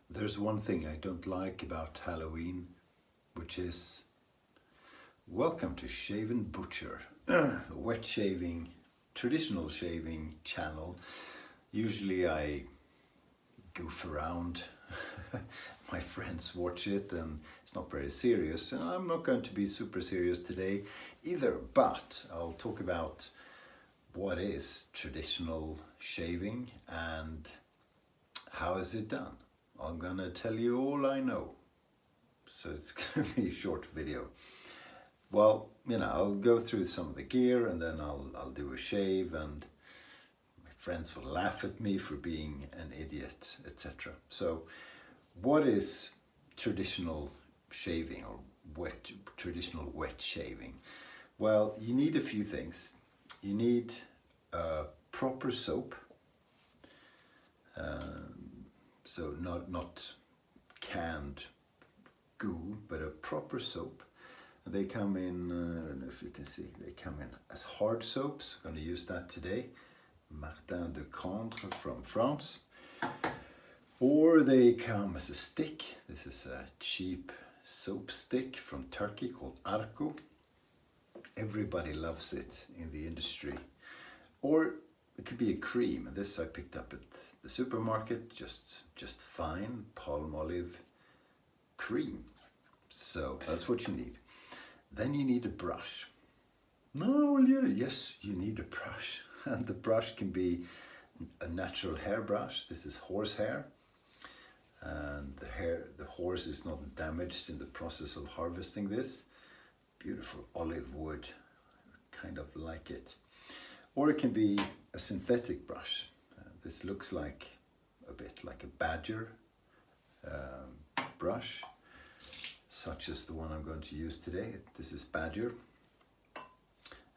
There's one thing I don't like about Halloween, which is welcome to Shave&Butcher, a wet shaving, traditional shaving channel. Usually I goof around, my friends watch it and it's not very serious, and I'm not going to be super serious today either, but I'll talk about what is traditional shaving and how is it done. I'm gonna tell you all I know, so it's gonna be a short video. Well, I'll go through some of the gear and then I'll do a shave, and my friends will laugh at me for being an idiot, etc. So what is traditional shaving or traditional wet shaving? Well, you need a few things. You need a proper soap. So not canned goo, but a proper soap. They come in, I don't know if you can see, they come in as hard soaps. I'm going to use that today. Martin de Candre from France. Or they come as a stick. This is a cheap soap stick from Turkey called Arko. Everybody loves it in the industry. Or it could be a cream. This I picked up at the supermarket, just fine palm olive cream. So that's what you need. Then you need a brush. Yes, you need a brush. And the brush can be a natural hair brush. This is horsehair. And the horse is not damaged in the process of harvesting this. Beautiful olive wood, kind of like it. Or it can be a synthetic brush. This looks like a bit like a badger brush, such as the one I'm going to use today. This is badger,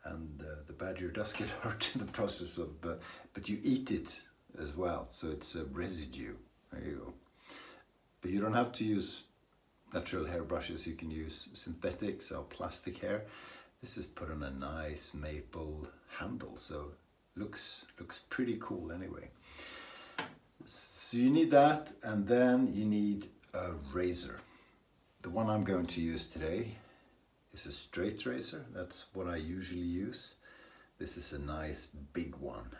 and the badger does get hurt in the process of, but you eat it as well, so it's a residue. There you go. But you don't have to use natural hair brushes. You can use synthetics or plastic hair. This is put on a nice maple handle, so looks pretty cool anyway. So you need that, and then you need a razor. The one I'm going to use today is a straight razor. That's what I usually use. This is a nice big one.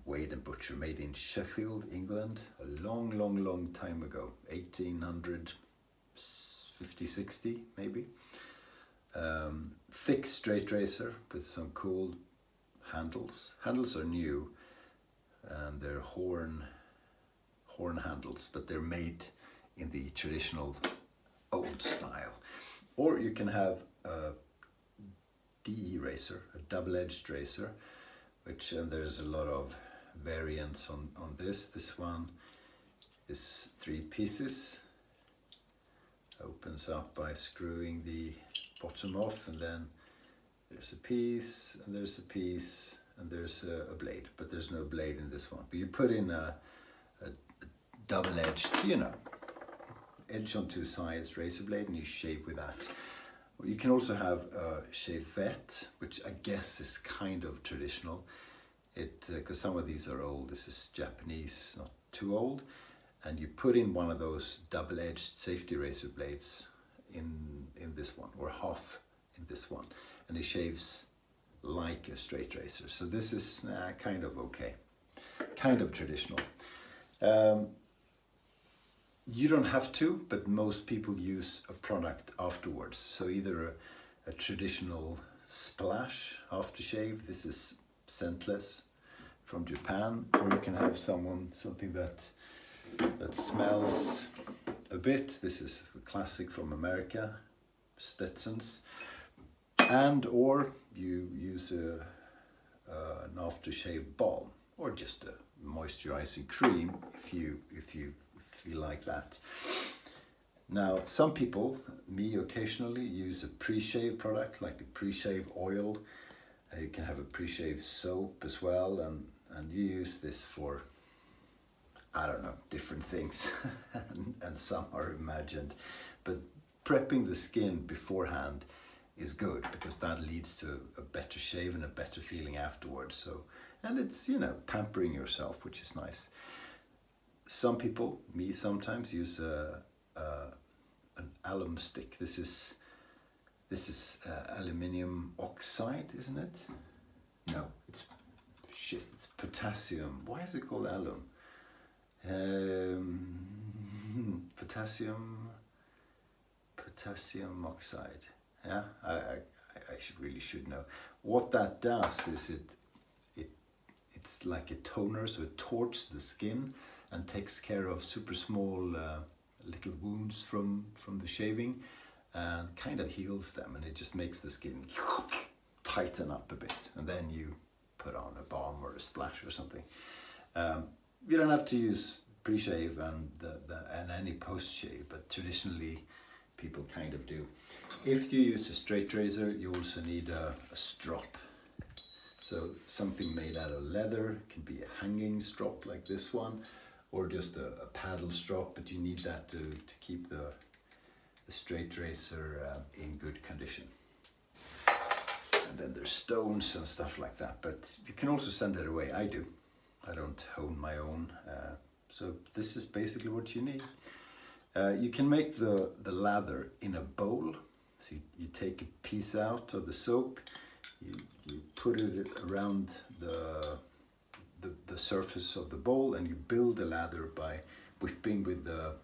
Wade&Butcher, made in Sheffield, England, a long time ago, 1850, 60 maybe. Thick straight razor with some cool handles. Handles are new, and they're horn handles, but they're made in the traditional old style. Or you can have a DE razor, a double-edged razor, which, and there's a lot of variants on this. This one is 3 pieces. Opens up by screwing the bottom off, and then there's a piece, and there's a piece, and there's a blade, but there's no blade in this one. But you put in a double-edged, edge on 2 sides razor blade, and you shave with that. You can also have a Shave&Butcher, which I guess is kind of traditional. Because some of these are old. This is Japanese, not too old. And you put in one of those double-edged safety razor blades in this one, or half in this one, and it shaves like a straight razor. So this is kind of okay, kind of traditional. You don't have to, but most people use a product afterwards. So either a traditional splash aftershave. This is scentless from Japan, or you can have something that smells a bit. This is a classic from America, Stetsons. And or you use an aftershave balm, or just a moisturizing cream if you like that. Now, some people, me occasionally, use a pre-shave product, like a pre-shave oil. You can have a pre-shave soap as well, and you use this for, I don't know, different things, and some are imagined. But prepping the skin beforehand is good, because that leads to a better shave and a better feeling afterwards. So, and it's, pampering yourself, which is nice. some people, me sometimes, use an alum stick. This is aluminium oxide, isn't it? No, it's potassium. Why is it called alum? Potassium oxide. Yeah, I really should know. What that does is it's like a toner, so it torches the skin and takes care of super small little wounds from the shaving, and kind of heals them, and it just makes the skin tighten up a bit, and then you put on a balm or a splash or something. You don't have to use pre-shave and any post-shave, but traditionally people kind of do. If you use a straight razor, you also need a strop. So something made out of leather, can be a hanging strop like this one, or just a paddle strop, but you need that to keep the straight razor in good condition. And then there's stones and stuff like that, but you can also send it away. I do. I don't own my own. So this is basically what you need. You can make the lather in a bowl. So you take a piece out of the soap, you put it around the surface of the bowl, and you build the lather by whipping with the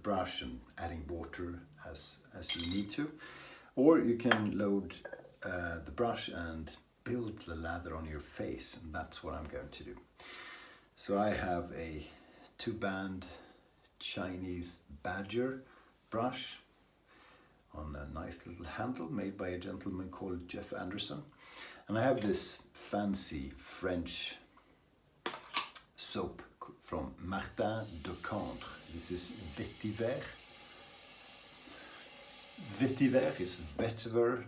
brush and adding water as you need to. Or you can load the brush and build the lather on your face, and that's what I'm going to do. So I have a 2-band Chinese badger brush on a nice little handle made by a gentleman called Jeff Anderson. And I have this fancy French soap from Martin de Candre. This is Vétyver. Vétyver is vetiver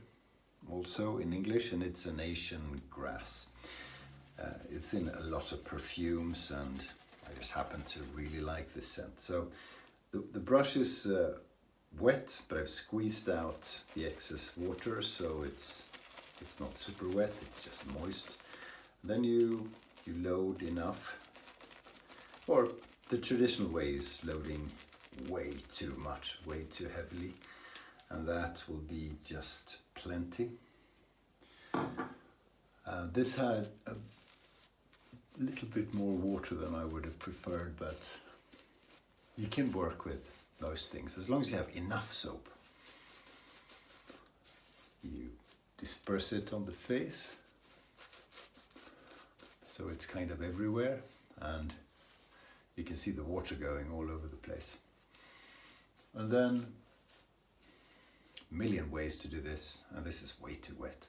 also in English, and it's an Asian grass. It's in a lot of perfumes, and I just happen to really like this scent. So the brush is wet, but I've squeezed out the excess water, so it's not super wet, it's just moist. Then you load enough, or the traditional way is loading way too much, way too heavily, and that will be just plenty. This had a little bit more water than I would have preferred, but you can work with most things as long as you have enough soap. You disperse it on the face, so it's kind of everywhere, and you can see the water going all over the place. And then a million ways to do this, and this is way too wet.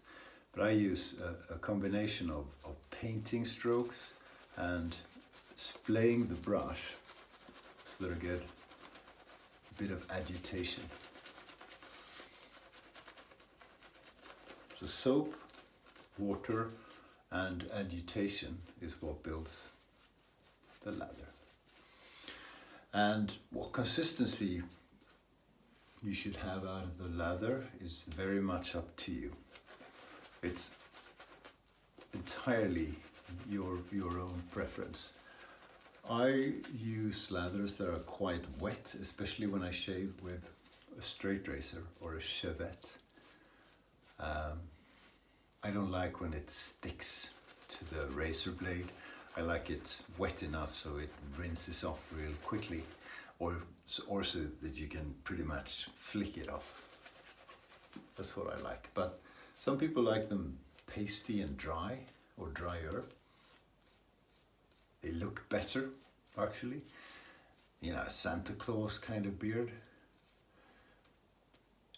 But I use a combination of painting strokes and splaying the brush so that I get a bit of agitation. So soap, water, and agitation is what builds the lather. And what consistency you should have out of the lather is very much up to you. It's entirely your own preference. I use lathers that are quite wet, especially when I shave with a straight razor or a shavette. I don't like when it sticks to the razor blade. I like it wet enough so it rinses off real quickly, or so that you can pretty much flick it off. That's what I like. But some people like them pasty and dry, or drier. They look better, actually. You know, a Santa Claus kind of beard.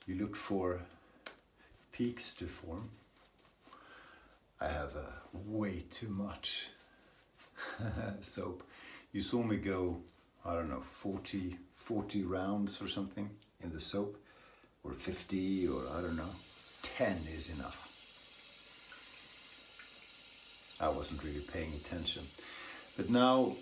You look for peaks to form. I have way too much soap. You saw me go, I don't know, 40 rounds or something in the soap, or 50, or I don't know, 10 is enough. I wasn't really paying attention. But now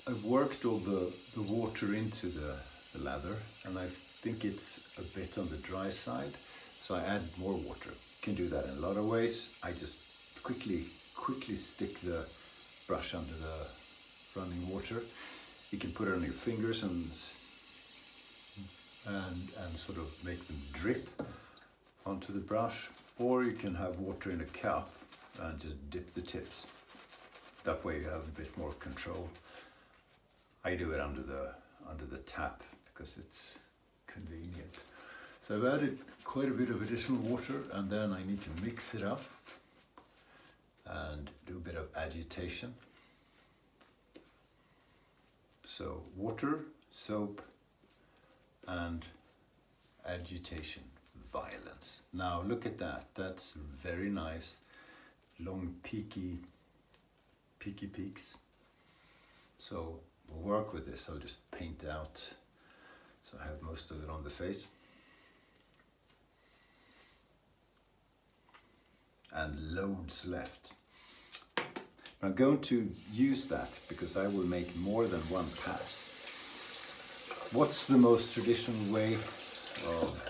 I've worked all the water into the lather, and I think it's a bit on the dry side, so I add more water. You can do that in a lot of ways. I just quickly stick the brush under running water. You can put it on your fingers and sort of make them drip onto the brush, or you can have water in a cup and just dip the tips. That way you have a bit more control. I do it under the tap because it's convenient. So I've added quite a bit of additional water, and then I need to mix it up and do a bit of agitation. So water, soap, and agitation, violence. Now look at that, that's very nice, long peaky peaks. So we'll work with this. I'll just paint out so I have most of it on the face. And loads left. I'm going to use that because I will make more than one pass. What's the most traditional way of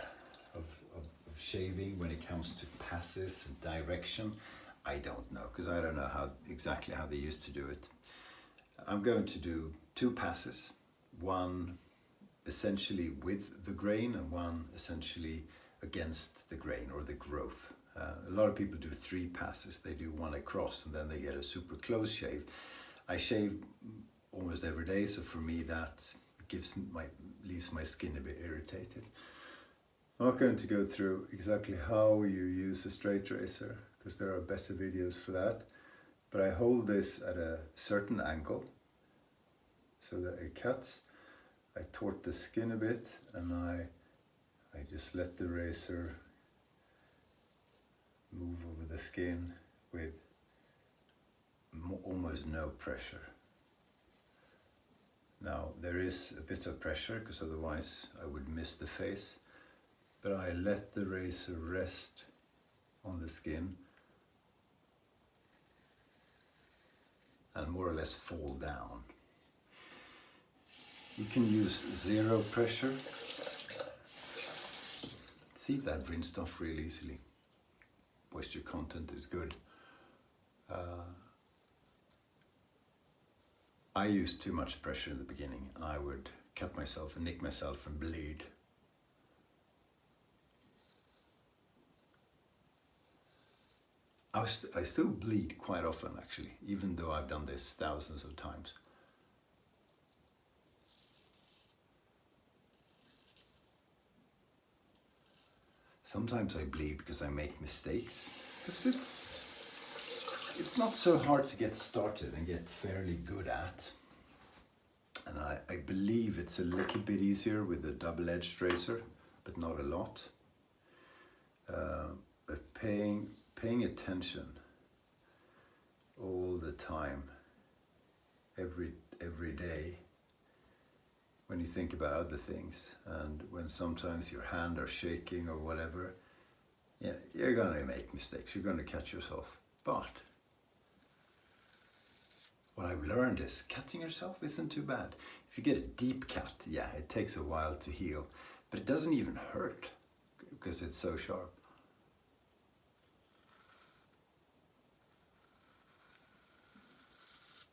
shaving when it comes to passes and direction? I don't know, because I don't know exactly how they used to do it. I'm going to do 2 passes, one essentially with the grain and one essentially against the grain or the growth. A lot of people do 3 passes. They do one across and then they get a super close shave. I shave almost every day, so for me that leaves my skin a bit irritated. I'm not going to go through exactly how you use a straight razor because there are better videos for that, but I hold this at a certain angle so that it cuts. I tort the skin a bit and I just let the razor move over the skin with almost no pressure. Now there is a bit of pressure because otherwise I would miss the face, but I let the razor rest on the skin and more or less fall down. You can use 0 pressure. See, that rinsed off really easily. Moisture content is good. I used too much pressure in the beginning and I would cut myself and nick myself and bleed. I still bleed quite often actually, even though I've done this thousands of times. Sometimes I bleed because I make mistakes, because it's not so hard to get started and get fairly good at. And I believe it's a little bit easier with a double-edged razor, but not a lot. But paying attention all the time, every day, when you think about other things, and when sometimes your hand are shaking or whatever, yeah, you're gonna make mistakes, you're gonna cut yourself. But what I've learned is cutting yourself isn't too bad. If you get a deep cut, yeah, it takes a while to heal, but it doesn't even hurt because it's so sharp.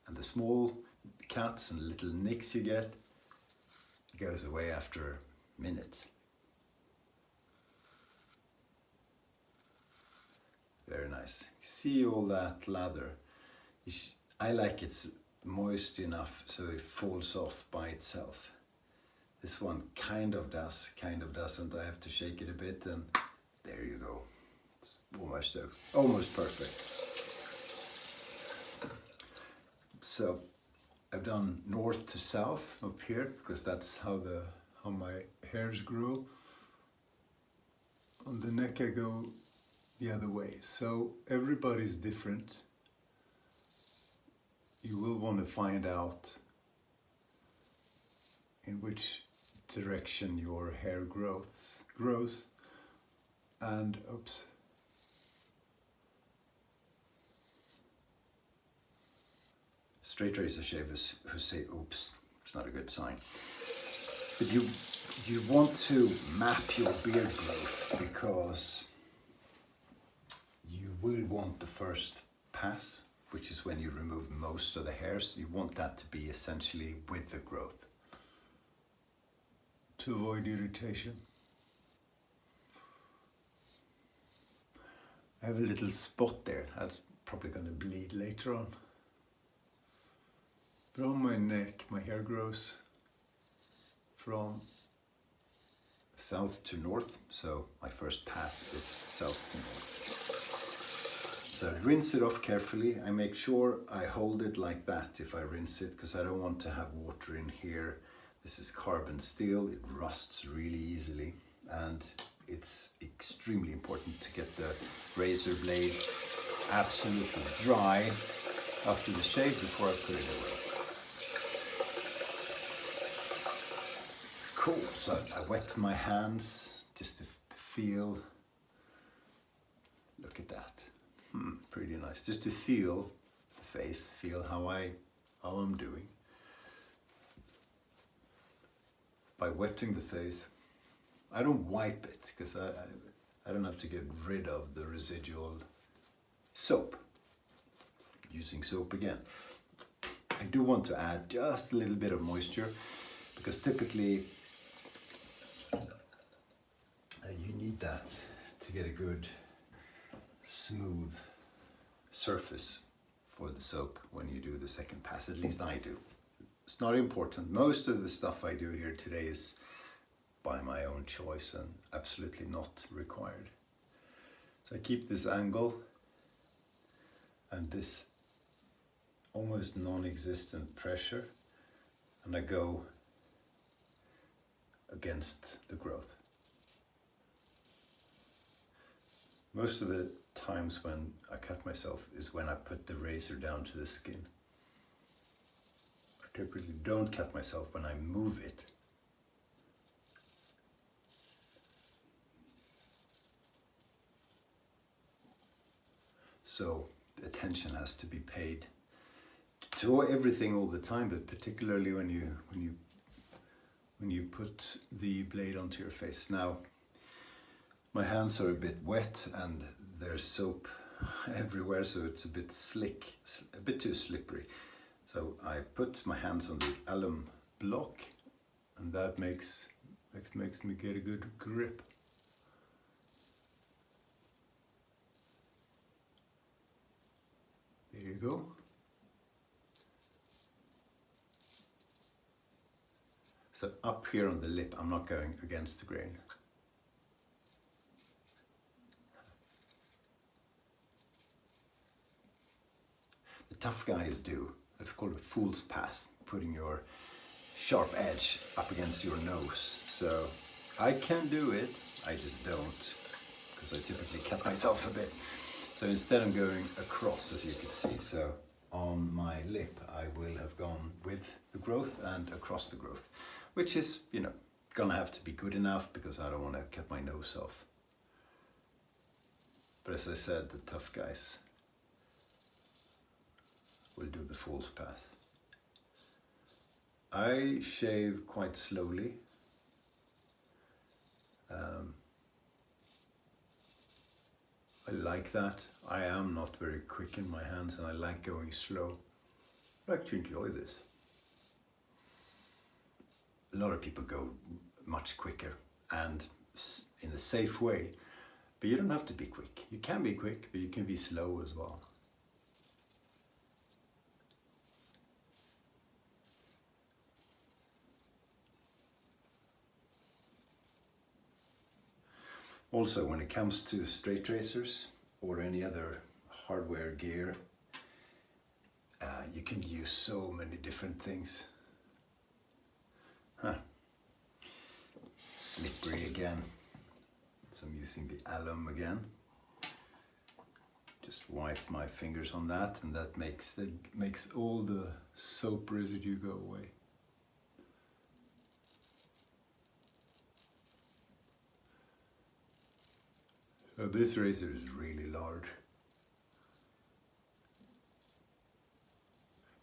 And the small cuts and little nicks you get, it goes away after minutes. Very nice. See all that lather? I like it's moist enough so it falls off by itself. This one kind of does, kind of doesn't. I have to shake it a bit and there you go. It's almost perfect. So I've done north to south up here because that's how my hairs grow. On the neck I go the other way. So everybody's different. You will want to find out in which direction your hair grows. And oops. Straight razor shavers who say oops, it's not a good sign. But you want to map your beard growth because you will want the first pass which is when you remove most of the hairs. You want that to be essentially with the growth to avoid irritation. I have a little spot there. That's probably going to bleed later on. But on my neck, my hair grows from south to north, so my first pass is south to north. So I rinse it off carefully. I make sure I hold it like that if I rinse it, because I don't want to have water in here. This is carbon steel, it rusts really easily, and it's extremely important to get the razor blade absolutely dry after the shave before I put it away. Cool, so I wet my hands just to feel, look at that, pretty nice. Just to feel the face, feel how I'm doing. By wetting the face, I don't wipe it because I don't have to get rid of the residual soap. Using soap again. I do want to add just a little bit of moisture because typically you need that to get a good smooth surface for the soap when you do the second pass. At least I do. It's not important. Most of the stuff I do here today is by my own choice and absolutely not required. So I keep this angle and this almost non-existent pressure, and I go against the growth. Most of the times when I cut myself is when I put the razor down to the skin. I typically don't cut myself when I move it. So attention has to be paid to everything all the time, but particularly when you put the blade onto your face. Now, my hands are a bit wet and there's soap everywhere, so it's a bit slick, a bit too slippery. So I put my hands on the alum block, and that makes me get a good grip. There you go. So up here on the lip, I'm not going against the grain. The tough guys do. It's called a fool's pass, putting your sharp edge up against your nose. So I can do it, I just don't, because I typically cut myself a bit. So instead I'm going across, as you can see. So on my lip, I will have gone with the growth and across the growth, which is, gonna have to be good enough because I don't want to cut my nose off. But as I said, the tough guys will do the fool's pass. I shave quite slowly. I like that. I am not very quick in my hands and I like going slow. I like to enjoy this. A lot of people go much quicker and in a safe way, but you don't have to be quick. You can be quick, but you can be slow as well. Also, when it comes to straight razors or any other hardware gear, you can use so many different things. Slippery again. So I'm using the alum again. Just wipe my fingers on that, and that makes all the soap residue go away. So this razor is really large.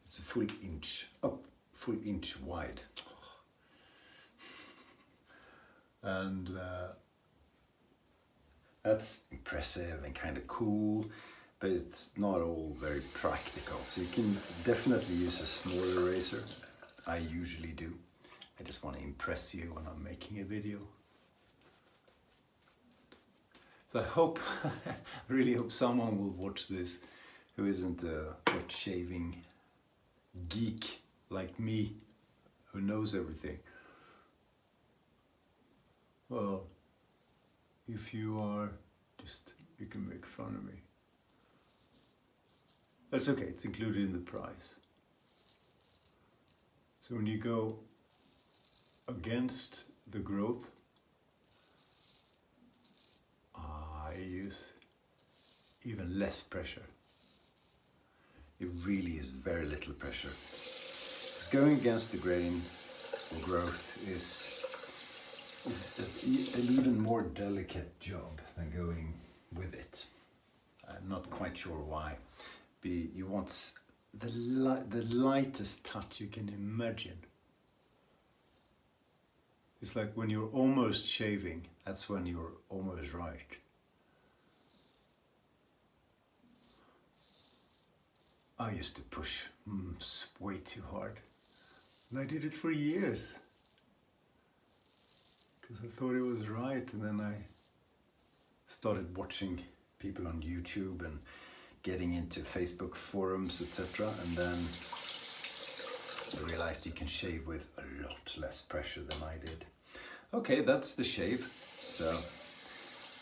It's a full inch wide. And that's impressive and kind of cool, but it's not all very practical. So you can definitely use a smaller razor. I usually do. I just want to impress you when I'm making a video. So I hope, I really hope someone will watch this who isn't a wet shaving geek like me, who knows everything. Well, if you are, you can make fun of me. That's okay, it's included in the price. So when you go against the growth, I use even less pressure. It really is very little pressure. Because going against the grain or growth is an even more delicate job than going with it. I'm not quite sure why. You want the lightest touch you can imagine. It's like when you're almost shaving, that's when you're almost right. I used to push way too hard. And I did it for years. Because I thought it was right, and then I started watching people on YouTube and getting into Facebook forums, etc. And then I realized you can shave with a lot less pressure than I did. Okay, that's the shave. So,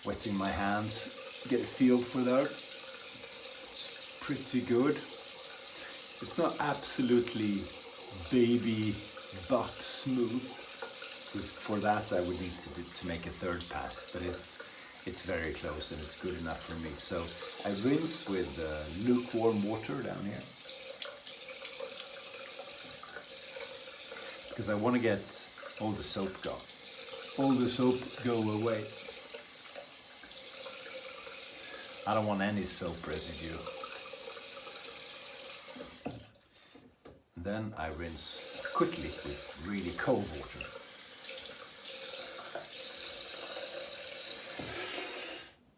wetting my hands, get a feel for that. It's pretty good. It's not absolutely baby butt smooth, because for that I would need to make a third pass, but it's very close and it's good enough for me. So I rinse with lukewarm water down here, because I want to get all the soap gone. All the soap go away. I don't want any soap residue. Then I rinse quickly with really cold water.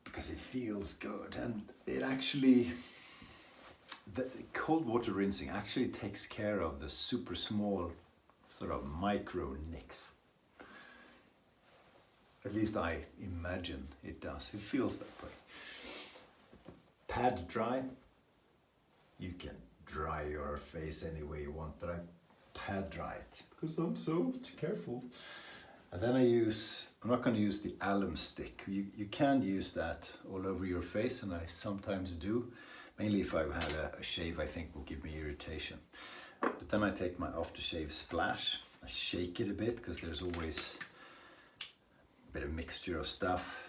Because it feels good, and it actually, the cold water rinsing actually takes care of the super small sort of micro nicks. At least I imagine it does. It feels that way. Pad dry. You can dry your face any way you want, but I pad dry it because I'm so careful. And then I'm not going to use the alum stick. You can use that all over your face, and I sometimes do. Mainly if I've had a shave I think will give me irritation. But then I take my aftershave splash. I shake it a bit because there's always a bit of mixture of stuff.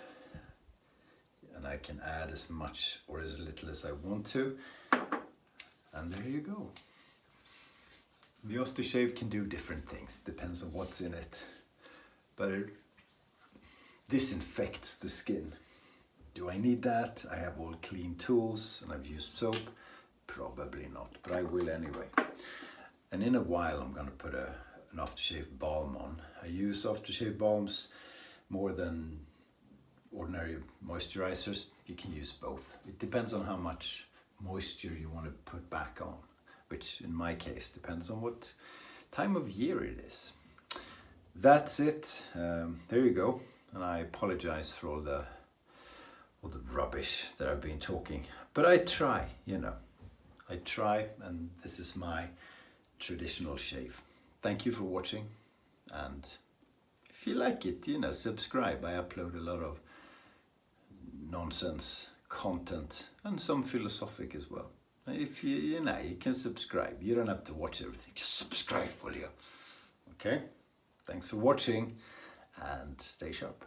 And I can add as much or as little as I want to. And there you go. The aftershave can do different things, depends on what's in it. But it disinfects the skin. Do I need that? I have all clean tools and I've used soap. Probably not, but I will anyway. And in a while I'm going to put an aftershave balm on. I use aftershave balms more than ordinary moisturizers. You can use both. It depends on how much moisture you want to put back on, which in my case depends on what time of year it is. That's it. There you go. And I apologize for all the rubbish that I've been talking, but I try, you know. I try, and this is my traditional shave. Thank you for watching, and if you like it, you know, subscribe. I upload a lot of nonsense content and some philosophic as well. If you know, you can subscribe. You don't have to watch everything. Just subscribe, will you? Okay? Thanks for watching, and stay sharp.